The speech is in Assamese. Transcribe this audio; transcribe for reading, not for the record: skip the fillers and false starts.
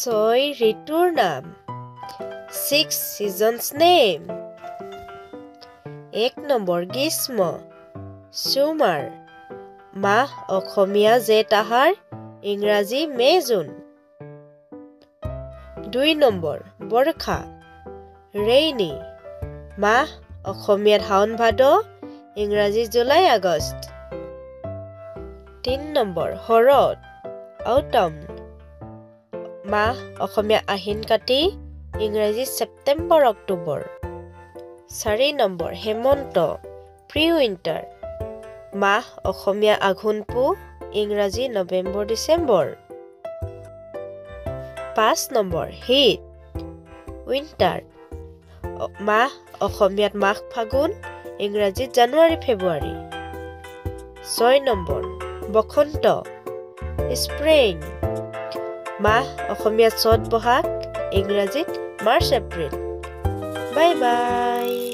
ছয় ঋতুৰ নাম 6 seasons name 1 নম্বৰ গ্ৰীষ্ম summer মাহ অসমীয়া জেঠ আহাৰ ইংৰাজী মে জুন 2 নম্বৰ বৰ্ষা rainy মাহ অসমীয়া শাওণ ভাদ ইংৰাজী জুলাই আগষ্ট 3 নম্বৰ শৰৎ autumn মাহ অসমীয়া আহিন কাতি ইংৰাজী ছেপ্টেম্বৰ অক্টোবৰ 4 নম্বৰ হেমন্ত প্ৰি উইন্টাৰ মাহ অসমীয়া আঘোণ পুহ ইংৰাজী নৱেম্বৰ ডিচেম্বৰ 5 নম্বৰ শীত উইন্টাৰ মাহ অসমীয়াত মাঘ ফাগুন ইংৰাজীত জানুৱাৰী ফেব্ৰুৱাৰী 6 নম্বৰ বসন্ত স্প্ৰিং মাহ অসমীয়াত চত বহাগ ইংৰাজীত মাৰ্চ এপ্ৰিল বাই বাই